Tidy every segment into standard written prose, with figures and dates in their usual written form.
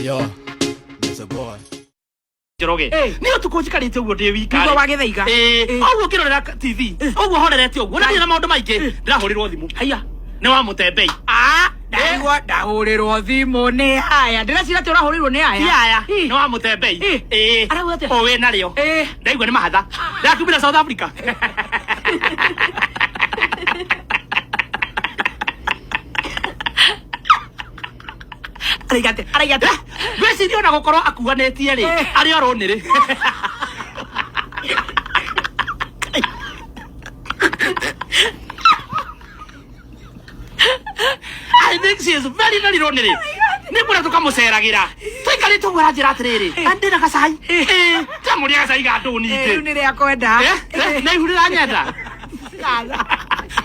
Yo, there's a boy. Joroge. Niyo tukojikarite ugo ndi wika. Nigo wagethaiga. Oguo kirorera TV. Oguo horerete uguo. Wona ndina maundu maingi. Ndirahurirwo thimu. Haya. Ni wa mutembei. Ndaigua ndahurirwo thimu ni haya. Ndiracira ti urahurirwo ni haya. Haya. Ni wa mutembei. Arauga atia? O we nario. Ndaigua ni mahatha. Ndakumira South Africa. Arigate. Besi ndio na gukoro akuhanetie ri. Ari orone ri. I think she is very lonely. Nikura tukamuceragira. Tuikari tugura njira atiriri. Andira gacai. Tamuria gacai ga nduni ingi. Ni ria kwenda. Na ihurira nyenda.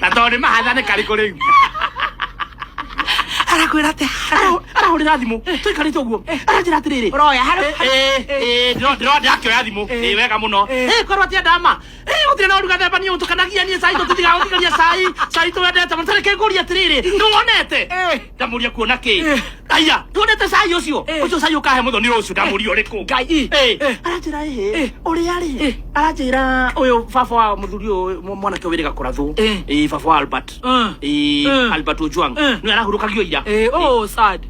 Na tondu mahatha ni kari kuri. Arakwira ate? Arahurira thimu. Tuikarite uguo. Aranjira atiriri. Uroya haru. Ndakioya thimu. Wega muno. Korwo atia ndama. Utire na uruga themba ni utukanagia ni sai tutitiga utikaria sai tuwendete mutare kenguria atiriri. Nduonete. Ndamuria kuona ki. Aya, tuonete sai ucio. Ucio sai ukahe mutho ni ucio ndamuria uriku. Ngai. Aranjira uri ari. Aranjira uyu baba wa muthuri mwana ke wiriga kurathu. Baba wa Albert. Albert Ojwang. Ni arahurukagio ira. Oh sad.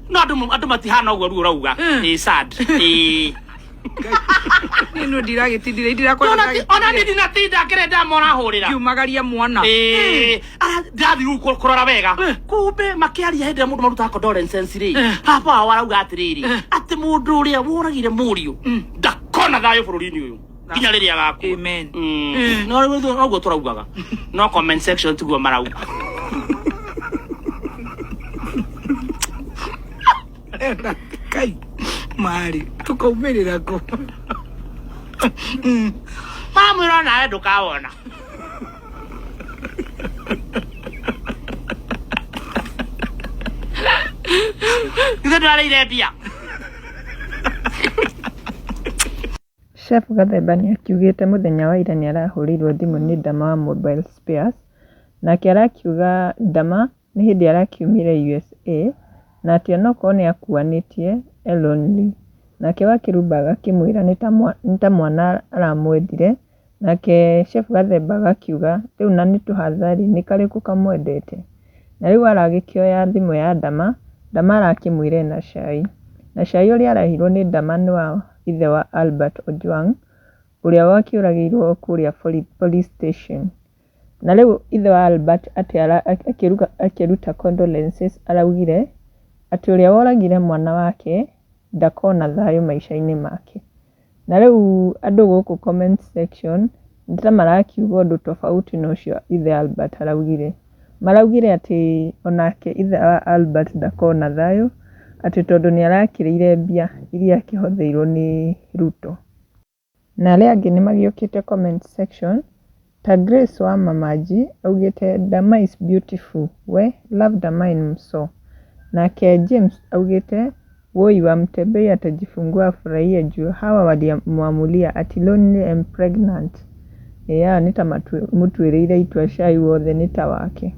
No andu matihana uguo ruo rauga. Sad. Nino ndiragitindire ndirakora. Ona ni ndinatinda kirenda mona hurira. Kiumagaria mwana. Ndathi kurora wega. Kumbe makiaria hende mundu maruta condolence ri. Papa warauga atiriri. Ati mundu uria woragire murio. Ndakona thayo bururi-ini uyu. Kinya riria gaku. Amen. No uguo turaugaga. No comment section tuguo marauga. Kai mari tukaumirira ko mamwira nawe ndukawona ithe ndwarĩire mbia. Chef Gathemba nĩ akiugĩte mũthenya wa ira nĩ arahũrĩirwo thimũ nĩ Ndama wa Mobile Spares, nake arakiuga Ndama nĩ hĩndĩ arakiumire USA na atĩ onokorwo nĩ akuanĩtie Elonly, nake Wakĩrumba agakĩmwĩra nĩ ta mwana aramwendire, nake Chef Gathemba agakiuga rĩu na nĩ tũhathari nĩ karĩkũ kamwendete, na rĩu aragĩkĩoya thimũ ya Ndama arakĩmwĩra na cai ũrĩa arahirwo nĩ Ndama nĩ wa ithe wa Albert Ojwang ũrĩa wakĩũragĩirwo kũrĩa police station. Na rĩu ithe wa Albert akĩruta condolences araugire atĩ ũrĩa woragire mwana wake ndakona thayũ maica-inĩ make. Na rĩu andũ gũkũ comment section nĩta marakiuga ũndũ tofauti na ũcio ithe Albert araugire. Maraugire atĩ onake ithe wa Albert ndakona thayũ atĩ tondũ nĩ arakĩrĩire mbia iria akĩhotheirwo nĩ Ruto. Na arĩa angĩ nĩ magĩũkĩte comment section ta Grace wa Mamaji augĩte Ndama is beautiful, we love Ndama in mso. Nake James augĩte woi wa Mtembei atajifungua afurahie juu hawa walimuamulia ati lonely and pregnant. Nĩ ta mũtuĩrĩire itua cai wothe nĩ ta wake.